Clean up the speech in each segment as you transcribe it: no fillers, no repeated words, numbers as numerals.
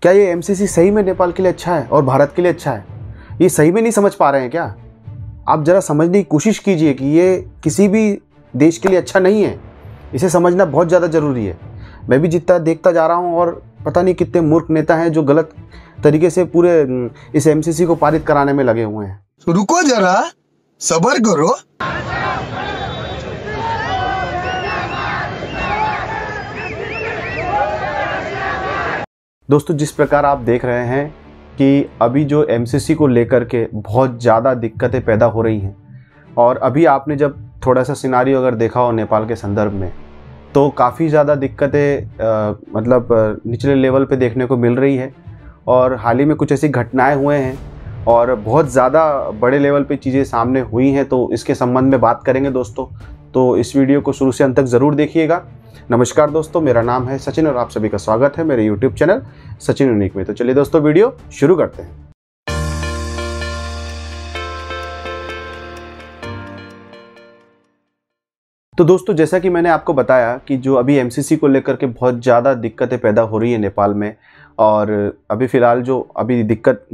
क्या ये एमसीसी सही में नेपाल के लिए अच्छा है और भारत के लिए अच्छा है? ये सही में नहीं समझ पा रहे हैं क्या? आप ज़रा समझने की कोशिश कीजिए कि ये किसी भी देश के लिए अच्छा नहीं है। इसे समझना बहुत ज़्यादा ज़रूरी है। मैं भी जितना देखता जा रहा हूँ और पता नहीं कितने मूर्ख नेता हैं जो गलत तरीके से पूरे इस एमसीसी को पारित कराने में लगे हुए हैं। तो रुको जरा, सब्र करो। दोस्तों, जिस प्रकार आप देख रहे हैं कि अभी जो एमसीसी को लेकर के बहुत ज़्यादा दिक्कतें पैदा हो रही हैं, और अभी आपने जब थोड़ा सा सिनारियो अगर देखा हो नेपाल के संदर्भ में, तो काफ़ी ज़्यादा दिक्कतें निचले लेवल पे देखने को मिल रही है। और हाल ही में कुछ ऐसी घटनाएं हुए हैं और बहुत ज़्यादा बड़े लेवल पे चीज़ें सामने हुई हैं, तो इसके संबंध में बात करेंगे दोस्तों। तो इस वीडियो को शुरू से अंत तक ज़रूर देखिएगा। नमस्कार दोस्तों, मेरा नाम है सचिन और आप सभी का स्वागत है मेरे यूट्यूब चैनल सचिन यूनिक में। तो चलिए दोस्तों, वीडियो शुरू करते हैं। तो दोस्तों, जैसा कि मैंने आपको बताया कि जो अभी एमसीसी को लेकर के बहुत ज़्यादा दिक्कतें पैदा हो रही है नेपाल में, और अभी फ़िलहाल जो अभी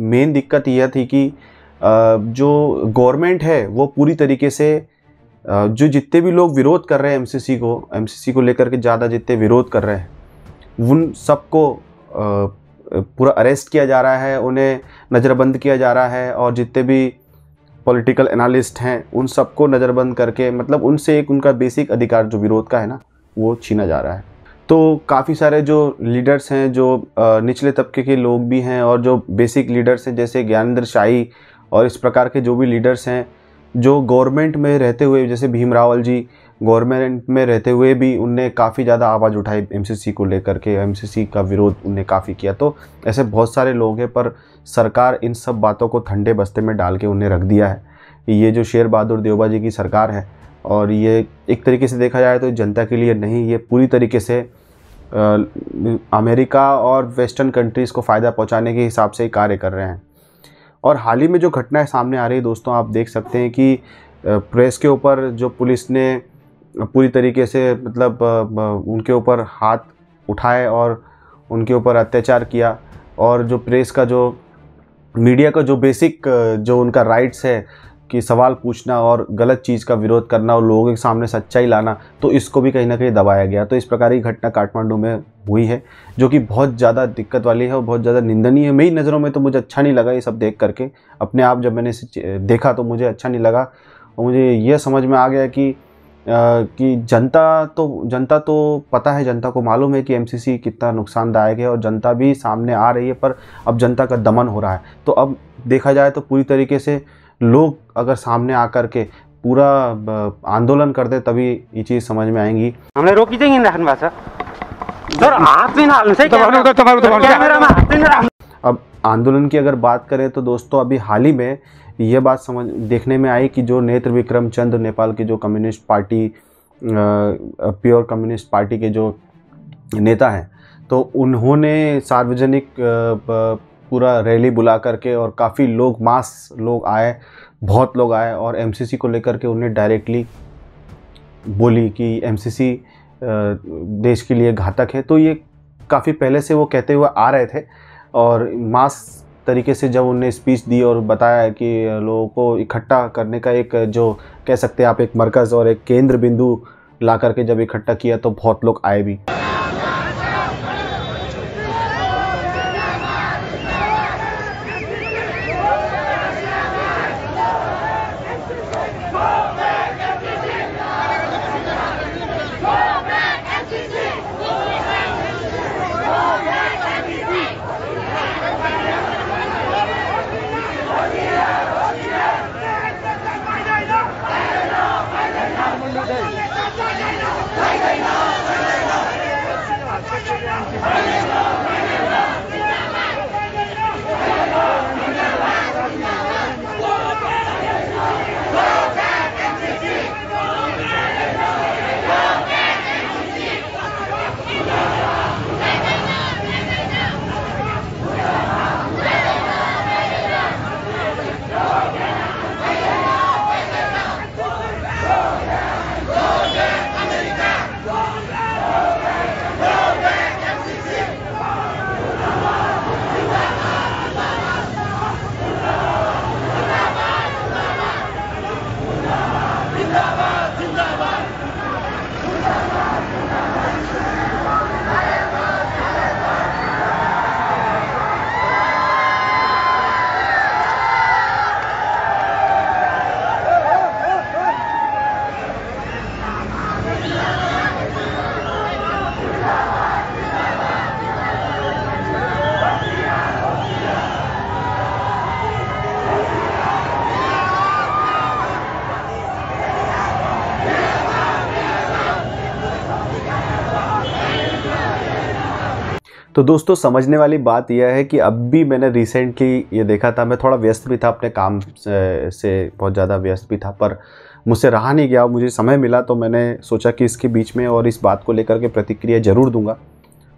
मेन दिक्कत यह थी कि जो गवर्नमेंट है वो पूरी तरीके से जो जितने भी लोग विरोध कर रहे हैं एमसीसी को लेकर के ज़्यादा जितने विरोध कर रहे हैं उन सबको पूरा अरेस्ट किया जा रहा है, उन्हें नज़रबंद किया जा रहा है, और जितने भी पॉलिटिकल एनालिस्ट हैं उन सबको नज़रबंद करके मतलब उनसे एक उनका बेसिक अधिकार जो विरोध का है ना, वो छीना जा रहा है। तो काफ़ी सारे जो लीडर्स हैं, जो निचले तबके के लोग भी हैं, और जो बेसिक लीडर्स हैं जैसे ज्ञानेंद्र शाही और इस प्रकार के जो भी लीडर्स हैं, जो गवर्नमेंट में रहते हुए, जैसे भीम रावल जी गवर्नमेंट में रहते हुए भी उनने काफ़ी ज़्यादा आवाज़ उठाई एमसीसी को लेकर के, एमसीसी का विरोध उनने काफ़ी किया। तो ऐसे बहुत सारे लोग हैं, पर सरकार इन सब बातों को ठंडे बस्ते में डाल के उन्हें रख दिया है। ये जो शेर बहादुर देवबा जी की सरकार है, और ये एक तरीके से देखा जाए तो जनता के लिए नहीं, ये पूरी तरीके से अमेरिका और वेस्टर्न कंट्रीज़ को फ़ायदा पहुँचाने के हिसाब से ही कार्य कर रहे हैं। और हाल ही में जो घटनाएं सामने आ रही है दोस्तों, आप देख सकते हैं कि प्रेस के ऊपर जो पुलिस ने पूरी तरीके से उनके ऊपर हाथ उठाए और उनके ऊपर अत्याचार किया, और जो प्रेस का जो मीडिया का जो बेसिक जो उनका राइट्स है कि सवाल पूछना और गलत चीज़ का विरोध करना और लोगों के सामने सच्चाई लाना, तो इसको भी कहीं ना कहीं दबाया गया। तो इस प्रकार की घटना काठमांडू में हुई है, जो कि बहुत ज़्यादा दिक्कत वाली है और बहुत ज़्यादा निंदनीय है। मेरी नज़रों में तो मुझे अच्छा नहीं लगा ये सब देख करके। अपने आप जब मैंने इसे देखा तो मुझे अच्छा नहीं लगा, और मुझे ये समझ में आ गया कि जनता तो पता है, जनता को मालूम है कि एमसीसी कितना नुकसानदायक है, और जनता भी सामने आ रही है, पर अब जनता का दमन हो रहा है। तो अब देखा जाए तो पूरी तरीके से लोग अगर सामने आकर के पूरा आंदोलन कर दे, तभी ये चीज़ समझ में आएंगी। हमने रोकी चाहिए राख्नु भएको छ सर, हात चाहिँ नहाल्नु है क्यामेरामा, हात चाहिँ नराख्नु। अब आंदोलन की अगर बात करें तो दोस्तों, अभी हाल ही में ये बात देखने में आई कि जो नेत्र विक्रम चंद, नेपाल की जो communist party, pure communist party के जो नेता हैं, तो उन्होंने सार्वजनिक पूरा रैली बुला करके, और काफ़ी लोग, मास लोग आए, बहुत लोग आए, और एमसीसी को लेकर के उन्हें डायरेक्टली बोली कि एमसीसी देश के लिए घातक है। तो ये काफ़ी पहले से वो कहते हुए आ रहे थे, और मास तरीके से जब उन्हें स्पीच दी और बताया कि लोगों को इकट्ठा करने का एक, जो कह सकते हैं आप, एक मरकज़ और एक केंद्र बिंदु ला करके जब इकट्ठा किया, तो बहुत लोग आए भी। तो दोस्तों समझने वाली बात यह है कि अब भी मैंने रिसेंटली ये देखा था, मैं थोड़ा व्यस्त भी था अपने काम से बहुत ज़्यादा व्यस्त भी था, पर मुझसे रहा नहीं गया, मुझे समय मिला तो मैंने सोचा कि इसके बीच में और इस बात को लेकर के प्रतिक्रिया ज़रूर दूंगा।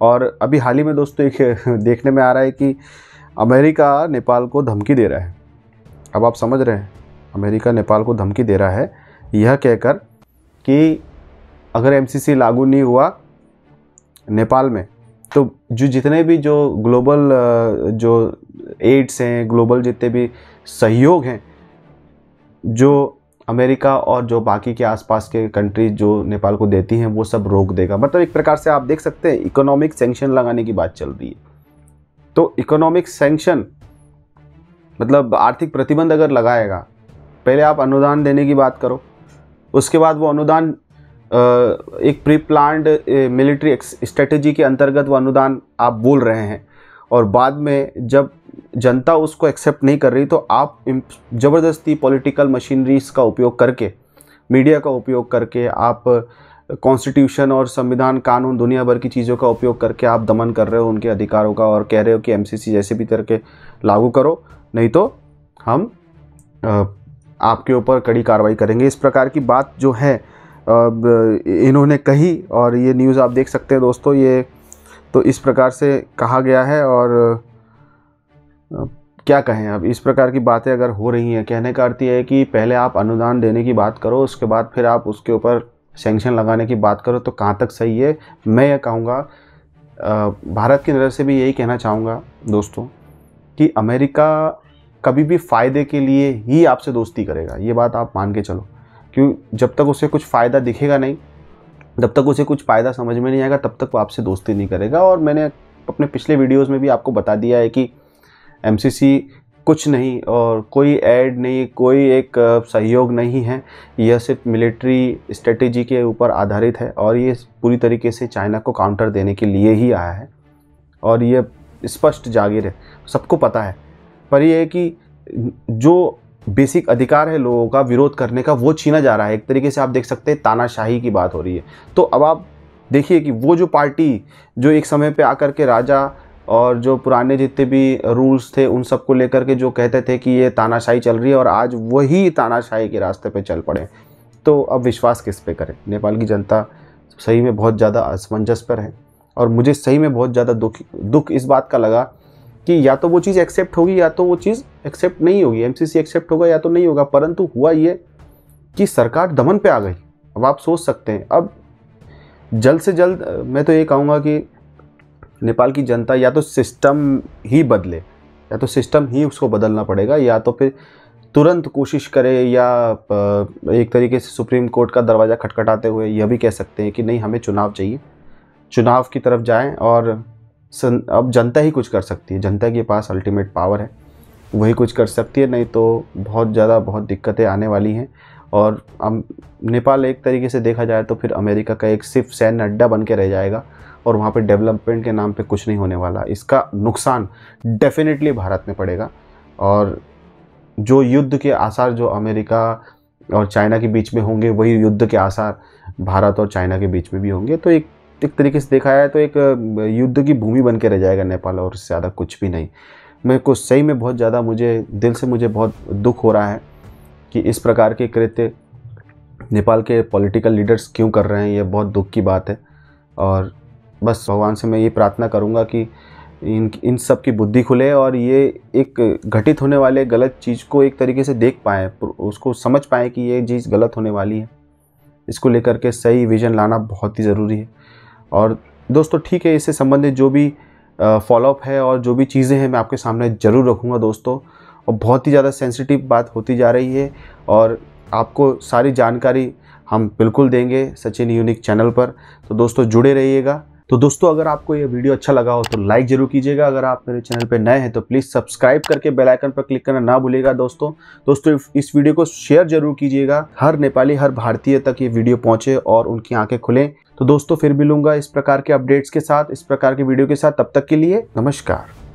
और अभी हाल ही में दोस्तों एक देखने में आ रहा है कि अमेरिका नेपाल को धमकी दे रहा है। अब आप समझ रहे हैं, अमेरिका नेपाल को धमकी दे रहा है यह कहकर कि अगर एमसीसी लागू नहीं हुआ नेपाल में तो जितने भी जो ग्लोबल जो एड्स हैं, ग्लोबल जितने भी सहयोग हैं जो अमेरिका और जो बाकी के आसपास के कंट्री जो नेपाल को देती हैं वो सब रोक देगा। मतलब एक प्रकार से आप देख सकते हैं इकोनॉमिक सैंक्शन लगाने की बात चल रही है। तो इकोनॉमिक सैंक्शन मतलब आर्थिक प्रतिबंध अगर लगाएगा, पहले आप अनुदान देने की बात करो, उसके बाद वो अनुदान एक प्री प्लान्ड मिलिट्री स्ट्रेटेजी के अंतर्गत वो अनुदान आप बोल रहे हैं, और बाद में जब जनता उसको एक्सेप्ट नहीं कर रही तो आप ज़बरदस्ती पॉलिटिकल मशीनरीज का उपयोग करके, मीडिया का उपयोग करके, आप कॉन्स्टिट्यूशन और संविधान कानून दुनिया भर की चीज़ों का उपयोग करके आप दमन कर रहे हो उनके अधिकारों का, और कह रहे हो कि एमसीसी जैसे भी करके लागू करो, नहीं तो हम आपके ऊपर कड़ी कार्रवाई करेंगे। इस प्रकार की बात जो है इन्होंने कही, और ये न्यूज़ आप देख सकते हैं दोस्तों, ये तो इस प्रकार से कहा गया है। और क्या कहें, अब इस प्रकार की बातें अगर हो रही हैं, कहने का अर्थ ये है कि पहले आप अनुदान देने की बात करो, उसके बाद फिर आप उसके ऊपर सैंक्शन लगाने की बात करो, तो कहाँ तक सही है। मैं ये कहूँगा, भारत की नज़र से भी यही कहना चाहूँगा दोस्तों कि अमेरिका कभी भी फ़ायदे के लिए ही आपसे दोस्ती करेगा, ये बात आप मान के चलो। क्यों, जब तक उसे कुछ फ़ायदा दिखेगा नहीं, जब तक उसे कुछ फ़ायदा समझ में नहीं आएगा, तब तक वो आपसे दोस्ती नहीं करेगा। और मैंने अपने पिछले वीडियोज़ में भी आपको बता दिया है कि एमसीसी कुछ नहीं और कोई ऐड नहीं, कोई एक सहयोग नहीं है, यह सिर्फ मिलिट्री स्ट्रेटेजी के ऊपर आधारित है, और ये पूरी तरीके से चाइना को काउंटर देने के लिए ही आया है। और ये स्पष्ट जाहिर है, सबको पता है। पर यह है कि जो बेसिक अधिकार है लोगों का विरोध करने का, वो छीना जा रहा है। एक तरीके से आप देख सकते हैं तानाशाही की बात हो रही है। तो अब आप देखिए कि वो जो पार्टी जो एक समय पे आकर के राजा और जो पुराने जितने भी रूल्स थे उन सब को लेकर के जो कहते थे कि ये तानाशाही चल रही है, और आज वही तानाशाही के रास्ते पे चल पड़े, तो अब विश्वास किस पे करें। नेपाल की जनता सही में बहुत ज़्यादा असमंजस पर है, और मुझे सही में बहुत ज़्यादा दुख इस बात का लगा कि या तो वो चीज़ एक्सेप्ट होगी या तो वो चीज़ एक्सेप्ट नहीं होगी, एमसीसी एक्सेप्ट होगा या तो नहीं होगा। परंतु हुआ ये कि सरकार दमन पे आ गई। अब आप सोच सकते हैं, अब जल्द से जल्द मैं तो ये कहूँगा कि नेपाल की जनता या तो सिस्टम ही बदले, या तो सिस्टम ही उसको बदलना पड़ेगा, या तो फिर तुरंत कोशिश करे, या एक तरीके से सुप्रीम कोर्ट का दरवाज़ा खटखटाते हुए यह भी कह सकते हैं कि नहीं, हमें चुनाव चाहिए, चुनाव की तरफ जाएं। और अब जनता ही कुछ कर सकती है, जनता के पास अल्टीमेट पावर है, वही कुछ कर सकती है, नहीं तो बहुत दिक्कतें आने वाली हैं। और अब नेपाल एक तरीके से देखा जाए तो फिर अमेरिका का एक सिर्फ सैन्य अड्डा बन के रह जाएगा, और वहाँ पे डेवलपमेंट के नाम पे कुछ नहीं होने वाला। इसका नुकसान डेफिनेटली भारत में पड़ेगा, और जो युद्ध के आसार जो अमेरिका और चाइना के बीच में होंगे, वही युद्ध के आसार भारत और चाइना के बीच में भी होंगे। तो एक तरीके से देखा जाए तो एक युद्ध की भूमि बन के रह जाएगा नेपाल, और इससे ज़्यादा कुछ भी नहीं। मेरे को सही में बहुत ज़्यादा दिल से मुझे बहुत दुख हो रहा है कि इस प्रकार के कृत्य नेपाल के पॉलिटिकल लीडर्स क्यों कर रहे हैं। ये बहुत दुख की बात है, और बस भगवान से मैं ये प्रार्थना करूँगा कि इन सब की बुद्धि खुले, और ये एक घटित होने वाले गलत चीज़ को एक तरीके से देख पाएँ, उसको समझ पाएँ कि ये चीज़ गलत होने वाली है। इसको लेकर के सही विज़न लाना बहुत ही ज़रूरी है। और दोस्तों ठीक है, इससे संबंधित जो भी फॉलोअप है और जो भी चीज़ें हैं मैं आपके सामने ज़रूर रखूँगा दोस्तों। और बहुत ही ज़्यादा सेंसिटिव बात होती जा रही है, और आपको सारी जानकारी हम बिल्कुल देंगे सचिन यूनिक चैनल पर। तो दोस्तों जुड़े रहिएगा। तो दोस्तों अगर आपको ये वीडियो अच्छा लगा हो तो लाइक ज़रूर कीजिएगा। अगर आप मेरे चैनल पर नए हैं तो प्लीज़ सब्सक्राइब करके बेल आइकन पर क्लिक करना ना भूलिएगा दोस्तों। इस वीडियो को शेयर ज़रूर कीजिएगा, हर नेपाली हर भारतीय तक ये वीडियो पहुँचे और उनकी आँखें खुलें। तो दोस्तों फिर मिलूंगा इस प्रकार के अपडेट्स के साथ, इस प्रकार के वीडियो के साथ। तब तक के लिए नमस्कार।